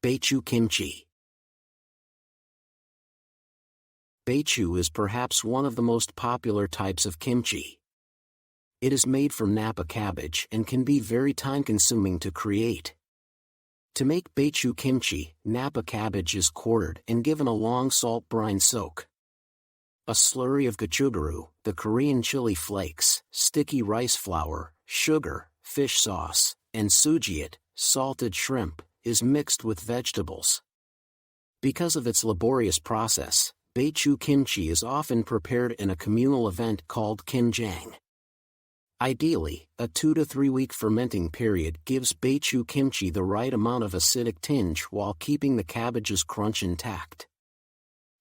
Beichu kimchi. Beichu is perhaps one of the most popular types of kimchi. It is made from Napa cabbage and can be very time-consuming to create. To make beichu kimchi, Napa cabbage is quartered and given a long salt brine soak. A slurry of gochugaru, the Korean chili flakes, sticky rice flour, sugar, fish sauce, and sujiat, salted shrimp, is mixed with vegetables. Because of its laborious process, beichu kimchi is often prepared in a communal event called kimjang. Ideally, a 2 to 3 week fermenting period gives beichu kimchi the right amount of acidic tinge while keeping the cabbage's crunch intact.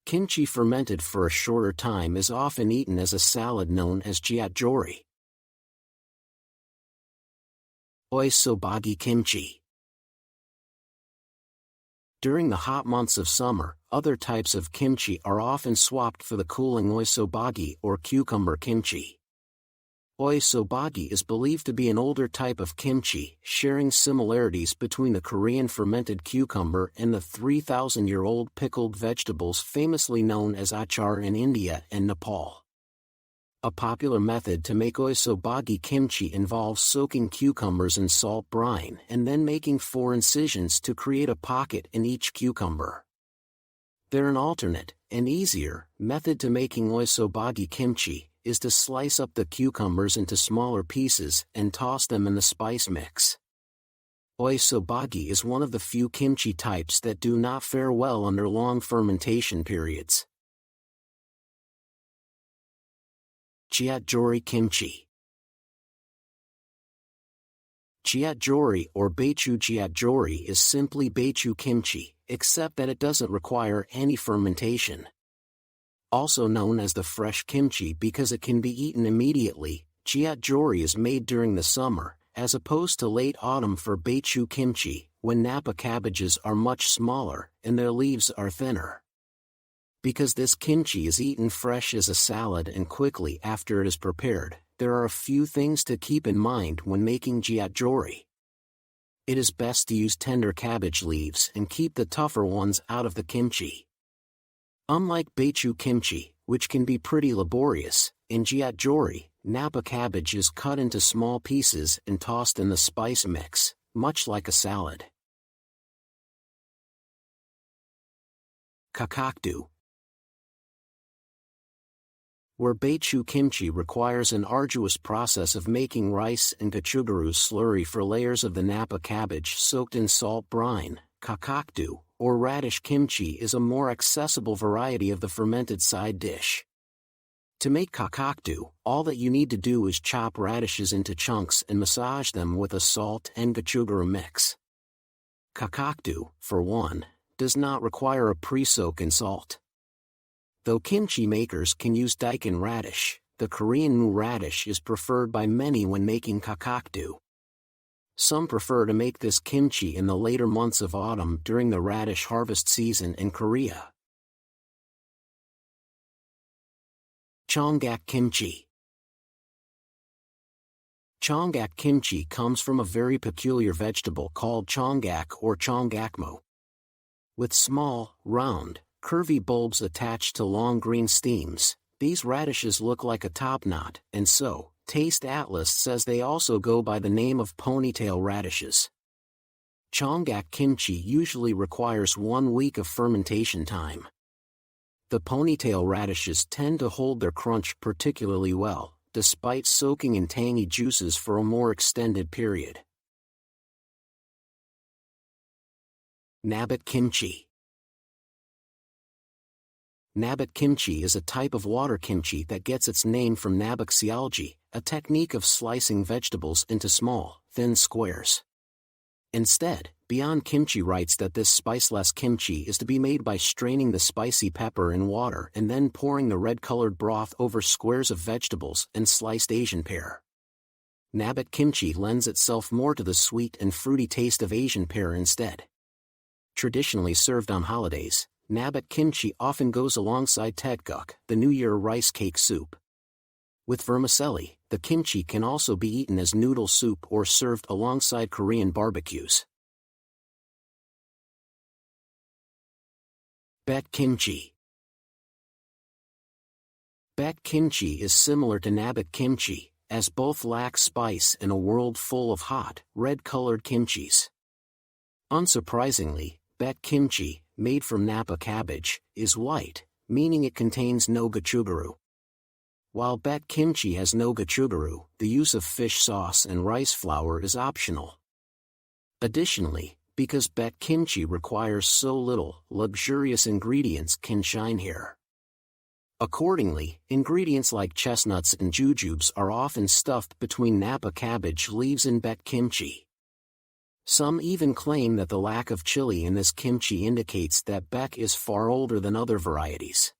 Kimchi fermented for a shorter time is often eaten as a salad known as jiatjori. Oisobagi kimchi. During the hot months of summer, other types of kimchi are often swapped for the cooling oisobagi or cucumber kimchi. Oisobagi is believed to be an older type of kimchi, sharing similarities between the Korean fermented cucumber and the 3,000-year-old pickled vegetables famously known as achar in India and Nepal. A popular method to make oisobagi kimchi involves soaking cucumbers in salt brine and then making 4 incisions to create a pocket in each cucumber. They're an alternate, and easier, method to making oisobagi kimchi is to slice up the cucumbers into smaller pieces and toss them in the spice mix. Oisobagi is one of the few kimchi types that do not fare well under long fermentation periods. Jiatjori kimchi. Jiatjori or beichu jiatjori is simply beichu kimchi, except that it doesn't require any fermentation. Also known as the fresh kimchi because it can be eaten immediately, jiatjori is made during the summer, as opposed to late autumn for beichu kimchi, when Napa cabbages are much smaller and their leaves are thinner. Because this kimchi is eaten fresh as a salad and quickly after it is prepared, there are a few things to keep in mind when making jiatjori. It is best to use tender cabbage leaves and keep the tougher ones out of the kimchi. Unlike beichu kimchi, which can be pretty laborious, in jiatjori, Napa cabbage is cut into small pieces and tossed in the spice mix, much like a salad. Kakakdu. Where beichu kimchi requires an arduous process of making rice and gochugaru slurry for layers of the Napa cabbage soaked in salt brine, kakakdu, or radish kimchi is a more accessible variety of the fermented side dish. To make kakakdu, all that you need to do is chop radishes into chunks and massage them with a salt and gochugaru mix. Kakakdu, for one, does not require a pre-soak in salt. Though kimchi makers can use daikon radish, the Korean mu radish is preferred by many when making kakakdu. Some prefer to make this kimchi in the later months of autumn during the radish harvest season in Korea. Cheongak kimchi. Cheongak kimchi comes from a very peculiar vegetable called cheongak or cheongakmo. With small, round, curvy bulbs attached to long green stems, these radishes look like a topknot, and so, Taste Atlas says they also go by the name of ponytail radishes. Cheongak kimchi usually requires 1 week of fermentation time. The ponytail radishes tend to hold their crunch particularly well, despite soaking in tangy juices for a more extended period. Nabat kimchi. Nabat kimchi is a type of water kimchi that gets its name from nabaxialgy, a technique of slicing vegetables into small, thin squares. Instead, Beyond Kimchi writes that this spiceless kimchi is to be made by straining the spicy pepper in water and then pouring the red-colored broth over squares of vegetables and sliced Asian pear. Nabat kimchi lends itself more to the sweet and fruity taste of Asian pear instead. Traditionally served on holidays, Nabat kimchi often goes alongside tteokguk, the New Year rice cake soup. With vermicelli, the kimchi can also be eaten as noodle soup or served alongside Korean barbecues. Baek kimchi. Baek kimchi is similar to nabeok kimchi, as both lack spice in a world full of hot, red-colored kimchis. Unsurprisingly, baek kimchi, made from napa cabbage, is white, meaning it contains no gochugaru. While baek kimchi has no gochugaru, the use of fish sauce and rice flour is optional. Additionally, because baek kimchi requires so little, luxurious ingredients can shine here. Accordingly, ingredients like chestnuts and jujubes are often stuffed between napa cabbage leaves in baek kimchi. Some even claim that the lack of chili in this kimchi indicates that baek is far older than other varieties.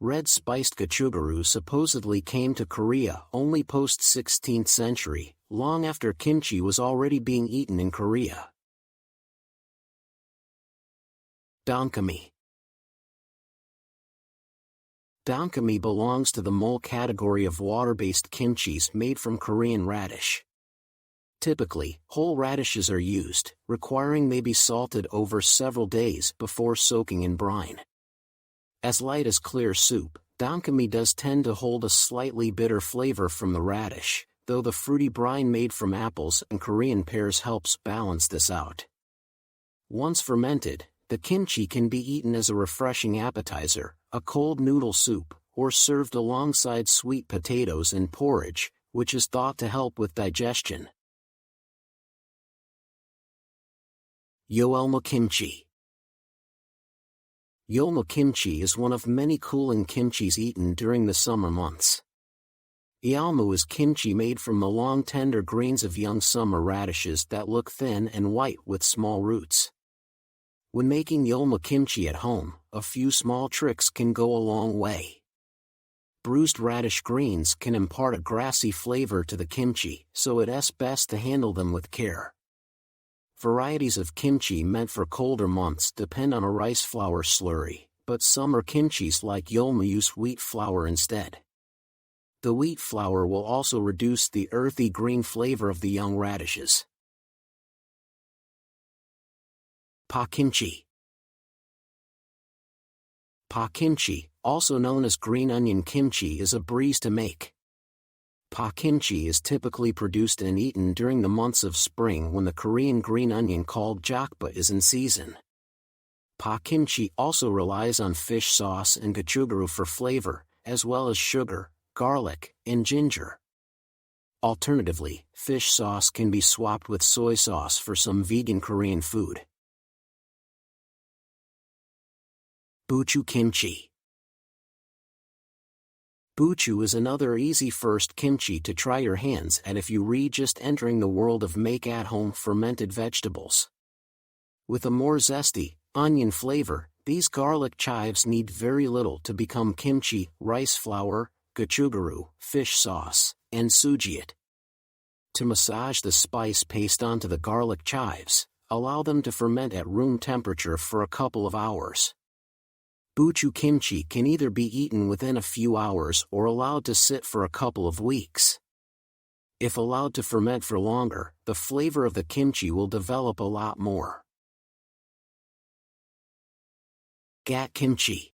Red spiced gochugaru supposedly came to Korea only post-16th century, long after kimchi was already being eaten in Korea. Donkami. Donkami belongs to the mole category of water-based kimchis made from Korean radish. Typically, whole radishes are used, requiring they be salted over several days before soaking in brine. As light as clear soup, donkami does tend to hold a slightly bitter flavor from the radish, though the fruity brine made from apples and Korean pears helps balance this out. Once fermented, the kimchi can be eaten as a refreshing appetizer, a cold noodle soup, or served alongside sweet potatoes and porridge, which is thought to help with digestion. Yeolmu kimchi. Yeolmu kimchi is one of many cooling kimchis eaten during the summer months. Yeolmu is kimchi made from the long tender grains of young summer radishes that look thin and white with small roots. When making yeolmu kimchi at home, a few small tricks can go a long way. Bruised radish greens can impart a grassy flavor to the kimchi, so it's best to handle them with care. Varieties of kimchi meant for colder months depend on a rice flour slurry, but summer kimchis like yeolmu use wheat flour instead. The wheat flour will also reduce the earthy green flavor of the young radishes. Pa kimchi. Pa kimchi, also known as green onion kimchi, is a breeze to make. Pa kimchi is typically produced and eaten during the months of spring when the Korean green onion called jokba is in season. Pa kimchi also relies on fish sauce and gochugaru for flavor, as well as sugar, garlic, and ginger. Alternatively, fish sauce can be swapped with soy sauce for some vegan Korean food. Buchu kimchi. Buchu is another easy first kimchi to try your hands at if you just entering the world of make-at-home fermented vegetables. With a more zesty, onion flavor, these garlic chives need very little to become kimchi: rice flour, gochugaru, fish sauce, and sujit. To massage the spice paste onto the garlic chives, allow them to ferment at room temperature for a couple of hours. Buchu kimchi can either be eaten within a few hours or allowed to sit for a couple of weeks. If allowed to ferment for longer, the flavor of the kimchi will develop a lot more. Gat kimchi.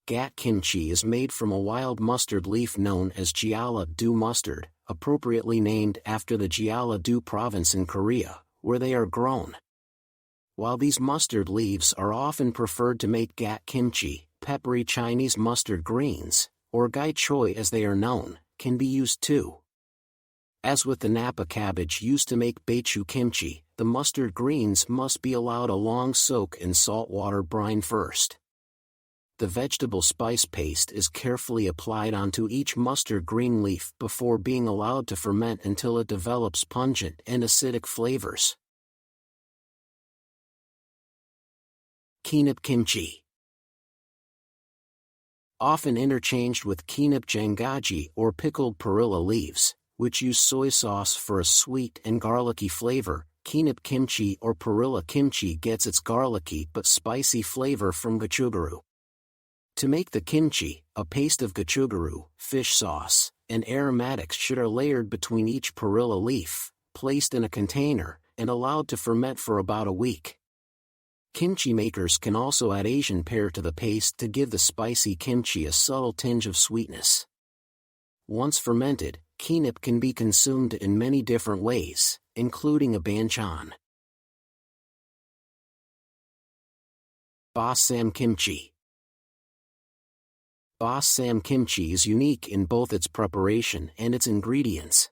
Gat kimchi is made from a wild mustard leaf known as Jeolla-do mustard, appropriately named after the Jeolla-do province in Korea, where they are grown. While these mustard leaves are often preferred to make gat kimchi, peppery Chinese mustard greens, or gai choy as they are known, can be used too. As with the napa cabbage used to make beichu kimchi, the mustard greens must be allowed a long soak in salt water brine first. The vegetable spice paste is carefully applied onto each mustard green leaf before being allowed to ferment until it develops pungent and acidic flavors. Kinip kimchi. Often interchanged with kinip jangaji or pickled perilla leaves, which use soy sauce for a sweet and garlicky flavor, kinip kimchi or perilla kimchi gets its garlicky but spicy flavor from gochugaru. To make the kimchi, a paste of gochugaru, fish sauce, and aromatics should are layered between each perilla leaf, placed in a container, and allowed to ferment for about a week. Kimchi makers can also add Asian pear to the paste to give the spicy kimchi a subtle tinge of sweetness. Once fermented, kinep can be consumed in many different ways, including a banchan. Bossam kimchi. Bossam kimchi is unique in both its preparation and its ingredients.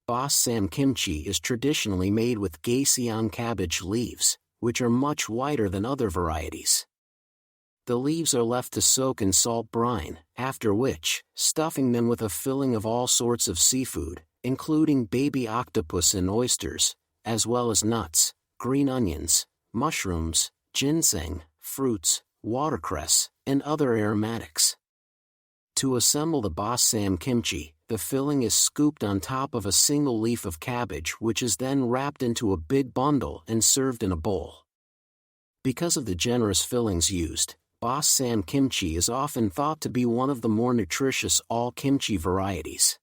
Bossam kimchi is traditionally made with gaseon cabbage leaves, which are much whiter than other varieties. The leaves are left to soak in salt brine, after which, stuffing them with a filling of all sorts of seafood, including baby octopus and oysters, as well as nuts, green onions, mushrooms, ginseng, fruits, watercress, and other aromatics. To assemble the bossam kimchi, the filling is scooped on top of a single leaf of cabbage, which is then wrapped into a big bundle and served in a bowl. Because of the generous fillings used, bossam kimchi is often thought to be one of the more nutritious all kimchi varieties.